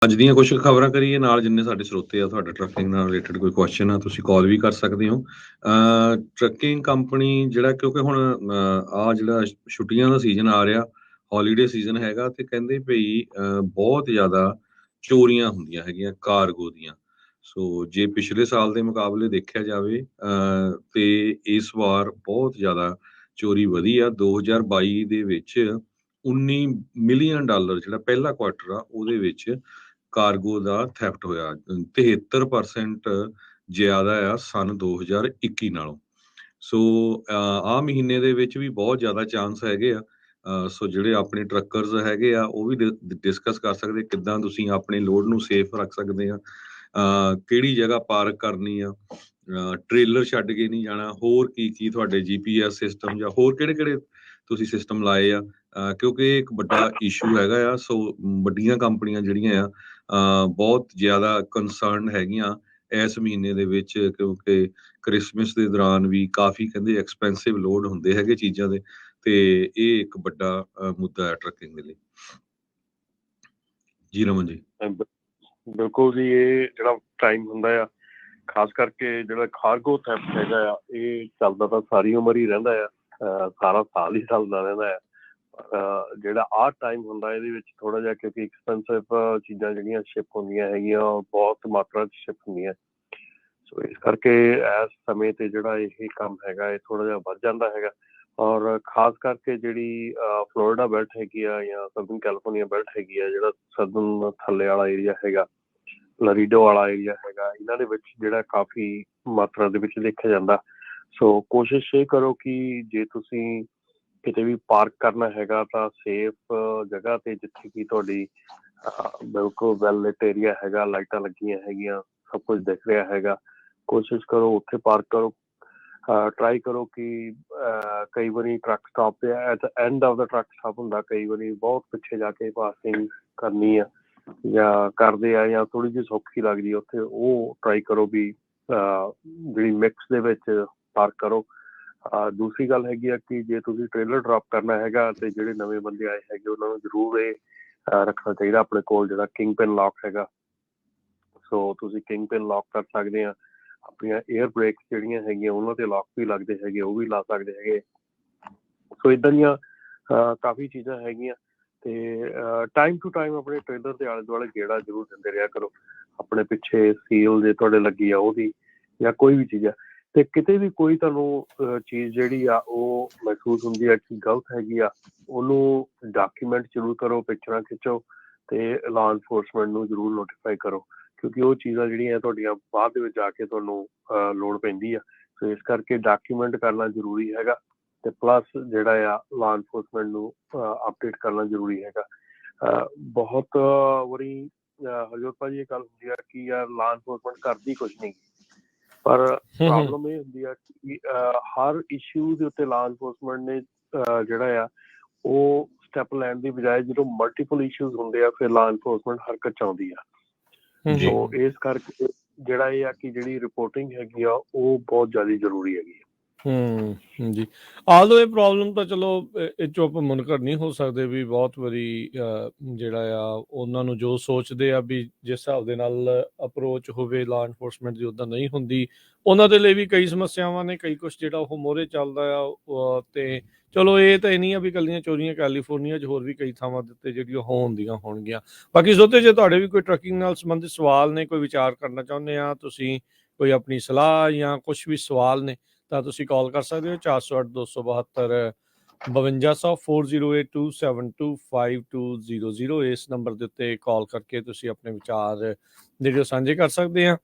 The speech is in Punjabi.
ਅੱਜ ਦੀਆਂ ਕੁਝ ਖਬਰਾਂ ਕਰੀਏ ਨਾਲ, ਜਿੰਨੇ ਸਾਡੇ ਸਰੋਤੇ ਆ ਤੁਹਾਡਾ ਟਰੱਕਿੰਗ ਨਾਲ ਰਿਲੇਟਡ ਕੋਈ ਕੁਐਸਚਨ ਆ ਤੁਸੀਂ ਕਾਲ ਵੀ ਕਰ ਸਕਦੇ ਹੋ। ਟਰੱਕਿੰਗ ਕੰਪਨੀ ਜਿਹੜਾ, ਕਿਉਂਕਿ ਹੁਣ ਆ ਜਿਹੜਾ ਛੁੱਟੀਆਂ ਦਾ ਸੀਜ਼ਨ ਆ ਰਿਹਾ, ਹੌਲੀਡੇ ਸੀਜ਼ਨ ਹੈਗਾ, ਤੇ ਕਹਿੰਦੇ ਭਈ ਬਹੁਤ ਜ਼ਿਆਦਾ ਚੋਰੀਆਂ ਹੁੰਦੀਆਂ ਹੈਗੀਆਂ ਕਾਰਗੋ ਦੀਆਂ। ਸੋ ਜੇ ਪਿਛਲੇ ਸਾਲ ਦੇ ਮੁਕਾਬਲੇ ਦੇਖਿਆ ਜਾਵੇ ਤੇ ਇਸ ਵਾਰ ਬਹੁਤ ਜ਼ਿਆਦਾ ਚੋਰੀ ਵਧੀ ਆ। 2022 ਦੇ ਵਿੱਚ $19 ਮਿਲੀਅਨ ਜਿਹੜਾ ਪਹਿਲਾ ਕੁਆਟਰ ਆ ਉਹਦੇ ਵਿੱਚ ਕਾਰਗੋ ਦਾ ਥੈਫਟ ਹੋਇਆ, 73% ਜ਼ਿਆਦਾ ਆ ਸਨ 2021 ਨਾਲੋਂ। ਸੋ ਆਹ ਮਹੀਨੇ ਦੇ ਵਿੱਚ ਵੀ ਬਹੁਤ ਜ਼ਿਆਦਾ ਚਾਂਸ ਹੈਗੇ ਆ। ਸੋ ਜਿਹੜੇ ਆਪਣੇ ਟਰੱਕਰਸ ਹੈਗੇ ਆ ਉਹ ਵੀ ਡਿਸਕਸ ਕਰ ਸਕਦੇ ਕਿੱਦਾਂ ਤੁਸੀਂ ਆਪਣੇ ਲੋਡ ਨੂੰ ਸੇਫ ਰੱਖ ਸਕਦੇ ਆ, ਕਿਹੜੀ ਜਗ੍ਹਾ ਪਾਰਕ ਕਰਨੀ ਆ, ਟ੍ਰੇਲਰ ਛੱਡ ਕੇ ਨਹੀਂ ਜਾਣਾ, ਹੋਰ ਕੀ ਤੁਹਾਡੇ GPS ਸਿਸਟਮ ਜਾਂ ਹੋਰ ਕਿਹੜੇ ਤੁਸੀਂ ਸਿਸਟਮ ਲਾਏ ਆ, ਕਿਉਂਕਿ ਇਹ ਇੱਕ ਵੱਡਾ ਇਸ਼ੂ ਹੈਗਾ ਆ। ਸੋ ਵੱਡੀਆਂ ਕੰਪਨੀਆਂ ਜਿਹੜੀਆਂ ਆ ਬਹੁਤ ਜ਼ਿਆਦਾ ਕੰਸਰਨ ਹੈਗੀਆਂ ਇਸ ਮਹੀਨੇ ਦੇ ਵਿੱਚ, ਕਿਉਂਕਿ ਕ੍ਰਿਸਮਸ ਦੇ ਦੌਰਾਨ ਵੀ ਕਾਫੀ ਕਹਿੰਦੇ ਐਕਸਪੈਂਸਿਵ ਲੋਡ ਹੁੰਦੇ ਹੈਗੇ ਚੀਜ਼ਾਂ ਦੇ, ਤੇ ਇਹ ਇੱਕ ਵੱਡਾ ਮੁੱਦਾ ਹੈ ਟਰੱਕਿੰਗ ਦੇ ਲਈ। ਜੀ ਰਮਨ ਜੀ। ਬਿਲਕੁਲ ਜੀ, ਇਹ ਜਿਹੜਾ ਟਾਈਮ ਹੁੰਦਾ ਆ, ਖਾਸ ਕਰਕੇ ਜਿਹੜਾ ਕਾਰਗੋ ਥੈਫਟ ਹੈਗਾ ਆ, ਇਹ ਚੱਲਦਾ ਤਾਂ ਸਾਰੀ ਉਮਰ ਹੀ ਰਹਿੰਦਾ ਆ, ਸਾਰਾ ਸਾਲ ਹੀ ਚੱਲਦਾ ਰਹਿੰਦਾ ਆ। ਜਿਹੜਾ ਆਹ ਟਾਈਮ ਹੁੰਦਾ ਇਹਦੇ ਵਿੱਚ ਥੋੜਾ ਜਿਹਾ, ਕਿਉਂਕਿ ਐਕਸਪੈਂਸਿਵ ਚੀਜ਼ਾਂ ਜਿਹੜੀਆਂ ਸ਼ਿਪ ਹੁੰਦੀਆਂ ਹੈਗੀਆਂ ਬਹੁਤ ਮਾਤਰਾ 'ਚ ਸ਼ਿਪ ਹੁੰਦੀਆਂ, ਸੋ ਇਸ ਕਰਕੇ ਇਸ ਸਮੇਂ ਤੇ ਜਿਹੜਾ ਇਹ ਕੰਮ ਹੈਗਾ ਇਹ ਥੋੜਾ ਜਿਹਾ ਵੱਧ ਜਾਂਦਾ ਹੈਗਾ। ਔਰ ਖਾਸ ਕਰਕੇ ਜਿਹੜੀ ਫਲੋਰੀਡਾ ਬੈਲਟ ਹੈਗੀ ਆ ਜਾਂ ਸਦਰਨ ਕੈਲੀਫੋਰਨੀਆ ਬੈਲਟ ਹੈਗੀ ਆ, ਜਿਹੜਾ ਸਦਰਨ ਥੱਲੇ ਵਾਲਾ ਏਰੀਆ ਹੈਗਾ, ਲਰੀਡੋ ਵਾਲਾ ਏਰੀਆ ਹੈਗਾ, ਇਹਨਾਂ ਦੇ ਵਿੱਚ ਜਿਹੜਾ ਕਾਫੀ ਮਾਤਰਾ ਦੇ ਵਿੱਚ ਦੇਖਿਆ ਜਾਂਦਾ। ਸੋ ਕੋਸ਼ਿਸ਼ ਇਹ ਕਰੋ ਕਿ ਜੇ ਤੁਸੀਂ ਕਿਤੇ ਵੀ ਪਾਰਕ ਕਰਨਾ ਹੈਗਾ ਤਾਂ ਸੇਫ ਜਗ੍ਹਾ ਤੇ, ਜਿੱਥੇ ਕਿ ਤੁਹਾਡੀ ਬਿਲਕੁਲ ਵੈਲ ਲਿਟ ਏਰੀਆ ਹੈਗਾ, ਲਾਈਟਾਂ ਲੱਗੀਆਂ ਹੈਗੀਆਂ, ਸਭ ਕੁਝ ਦਿਖ ਰਿਹਾ ਹੈਗਾ, ਕੋਸ਼ਿਸ਼ ਕਰੋ ਉੱਥੇ ਪਾਰਕ ਕਰੋ। ਟਰਾਈ ਕਰੋ ਕਿ ਕਈ ਵਾਰੀ ਟਰੱਕ ਸਟਾਪ ਤੇ at end of the truck stop ਹੁੰਦਾ, ਕਈ ਵਾਰੀ ਬਹੁਤ ਪਿੱਛੇ ਜਾ ਕੇ ਪਾਰਕਿੰਗ ਕਰਨੀ ਆ ਜਾਂ ਕਰਦੇ ਆ ਜਾਂ ਥੋੜ੍ਹੀ ਜਿਹੀ ਸੌਖੀ ਲੱਗਦੀ ਉੱਥੇ, ਉਹ ਟਰਾਈ ਕਰੋ ਵੀ ਜਿਹੜੀ ਮਿਕਸ ਦੇ ਵਿੱਚ ਪਾਰਕ ਕਰੋ। ਦੂਸਰੀ ਗੱਲ ਹੈਗੀ ਆ ਕਿ ਜੇ ਤੁਸੀਂ ਟ੍ਰੇਲਰ ਡਰੋਪ ਕਰਨਾ ਹੈਗਾ ਤੇ ਜਿਹੜੇ ਨਵੇਂ ਬੰਦੇ ਆਏ ਹੈਗੇ ਉਹਨਾਂ ਨੂੰ ਜ਼ਰੂਰ ਇਹ ਰੱਖਣਾ ਚਾਹੀਦਾ ਆਪਣੇ ਕੋਲ ਜਿਹੜਾ ਕਿੰਗ ਪਿਨ ਲੌਕ ਹੈਗਾ। ਸੋ ਤੁਸੀਂ ਕਿੰਗ ਪਿਨ ਲੌਕ ਕਰ ਸਕਦੇ ਆ, ਆਪਣੀਆਂ ਏਅਰ ਬ੍ਰੇਕਸ ਜਿਹੜੀਆਂ ਹੈਗੀਆਂ ਉਹਨਾਂ ਤੇ ਲੌਕ ਵੀ ਲੱਗਦੇ ਹੈਗੇ, ਉਹ ਵੀ ਲਾ ਸਕਦੇ ਹੈਗੇ। ਸੋ ਇੱਦਾਂ ਦੀਆਂ ਕਾਫੀ ਚੀਜ਼ਾਂ ਹੈਗੀਆਂ, ਤੇ ਟਾਈਮ ਟੂ ਟਾਈਮ ਆਪਣੇ ਟ੍ਰੇਲਰ ਦੇ ਆਲੇ ਦੁਆਲੇ ਗੇੜਾ ਜ਼ਰੂਰ ਦਿੰਦੇ ਰਿਹਾ ਕਰੋ। ਆਪਣੇ ਪਿੱਛੇ ਸੀਲ ਜੇ ਤੁਹਾਡੇ ਲੱਗੀ ਆ ਉਹਦੀ, ਜਾਂ ਕੋਈ ਵੀ ਚੀਜ਼ ਆ, ਤੇ ਕਿਤੇ ਵੀ ਕੋਈ ਤੁਹਾਨੂੰ ਚੀਜ਼ ਜਿਹੜੀ ਆ ਉਹ ਮਹਿਸੂਸ ਹੁੰਦੀ ਆ ਕਿ ਗਲਤ ਹੈਗੀ ਆ, ਉਹਨੂੰ ਡਾਕੂਮੈਂਟ ਜ਼ਰੂਰ ਕਰੋ, ਪਿਕਚਰਾਂ ਖਿੱਚੋ ਤੇ ਲਾਅ ਇਨਫੋਰਸਮੈਂਟ ਨੂੰ ਜ਼ਰੂਰ ਨੋਟੀਫਾਈ ਕਰੋ, ਕਿਉਂਕਿ ਉਹ ਚੀਜ਼ਾਂ ਜਿਹੜੀਆਂ ਤੁਹਾਡੀਆਂ ਬਾਅਦ ਦੇ ਵਿੱਚ ਜਾ ਕੇ ਤੁਹਾਨੂੰ ਲੋੜ ਪੈਂਦੀ ਆ। ਸੋ ਇਸ ਕਰਕੇ ਡਾਕੂਮੈਂਟ ਕਰਨਾ ਜ਼ਰੂਰੀ ਹੈਗਾ, ਤੇ ਪਲੱਸ ਜਿਹੜਾ ਆ ਲਾਅ ਇਨਫੋਰਸਮੈਂਟ ਨੂੰ ਅਪਡੇਟ ਕਰਨਾ ਜ਼ਰੂਰੀ ਹੈਗਾ। ਬਹੁਤ ਵਾਰੀ ਹਰਜੋਤ ਭਾਜੀ ਇਹ ਗੱਲ ਹੁੰਦੀ ਆ ਕਿ ਯਾਰ ਲਾਅ ਇਨਫੋਰਸਮੈਂਟ ਕਰਦੀ ਕੁਛ ਨਹੀਂ, ਪਰ ਪ੍ਰੋਬਲਮ ਇਹ ਹੁੰਦੀ ਆ ਕਿ ਹਰ ਇਸ਼ੂ ਦੇ ਉੱਤੇ ਲਾਅ ਇਨਫੋਰਸਮੈਂਟ ਨੇ ਜਿਹੜਾ ਆ ਉਹ ਸਟੈਪ ਲੈਣ ਦੀ ਬਜਾਏ ਜਦੋਂ ਮਲਟੀਪਲ ਇਸ਼ੂਜ਼ ਹੁੰਦੇ ਆ ਫਿਰ ਲਾਅ ਇਨਫੋਰਸਮੈਂਟ ਹਰਕਤ 'ਚ ਆਉਂਦੀ ਆ। ਸੋ ਇਸ ਕਰਕੇ ਜਿਹੜਾ ਇਹ ਆ ਕਿ ਜਿਹੜੀ ਰਿਪੋਰਟਿੰਗ ਹੈਗੀ ਆ ਉਹ ਬਹੁਤ ਜ਼ਿਆਦਾ ਜ਼ਰੂਰੀ ਹੈਗੀ ਆ। ਜੀ, ਆਲਦੋ ਇਹ ਪ੍ਰੋਬਲਮ ਤਾਂ ਚਲੋ ਇਹ 'ਚੋਂ ਆਪਾਂ ਮੁਨਕਰ ਨਹੀਂ ਹੋ ਸਕਦੇ ਵੀ ਬਹੁਤ ਵਾਰੀ ਜਿਹੜਾ ਆ ਉਹਨਾਂ ਨੂੰ ਜੋ ਸੋਚਦੇ ਆ ਵੀ ਜਿਸ ਹਿਸਾਬ ਦੇ ਨਾਲ ਅਪਰੋਚ ਹੋਵੇ ਲਾਅ ਇਨਫੋਰਸਮੈਂਟ ਦੀ ਉੱਦਾਂ ਨਹੀਂ ਹੁੰਦੀ, ਉਹਨਾਂ ਦੇ ਲਈ ਵੀ ਕਈ ਸਮੱਸਿਆਵਾਂ ਨੇ, ਕਈ ਕੁਛ ਜਿਹੜਾ ਉਹ ਮੋਹਰੇ ਚੱਲਦਾ ਆ। ਤੇ ਚਲੋ ਇਹ ਤਾਂ ਇਹ ਨਹੀਂ ਆ ਵੀ ਇਕੱਲੀਆਂ ਚੋਰੀਆਂ ਕੈਲੀਫੋਰਨੀਆ 'ਚ, ਹੋਰ ਵੀ ਕਈ ਥਾਵਾਂ ਦੇ ਉੱਤੇ ਜਿਹੜੀਆਂ ਹੁੰਦੀਆਂ ਹੋਣਗੀਆਂ। ਬਾਕੀ ਸੋਤੇ ਜੇ ਤੁਹਾਡੇ ਵੀ ਕੋਈ ਟਰੱਕਿੰਗ ਨਾਲ ਸੰਬੰਧਿਤ ਸਵਾਲ ਨੇ, ਕੋਈ ਵਿਚਾਰ ਕਰਨਾ ਚਾਹੁੰਦੇ ਆ ਤੁਸੀਂ, ਕੋਈ ਆਪਣੀ ਸਲਾਹ ਜਾਂ ਕੁਛ ਵੀ ਸਵਾਲ ਨੇ, ਤਾਂ ਤੁਸੀਂ ਕਾਲ ਕਰ ਸਕਦੇ ਹੋ 408 272 5200 4082725200। ਇਸ ਨੰਬਰ ਦੇ ਉੱਤੇ ਕਾਲ ਕਰਕੇ ਤੁਸੀਂ ਆਪਣੇ ਵਿਚਾਰ ਜਿਹੜੇ ਸਾਂਝੇ ਕਰ ਸਕਦੇ ਆ।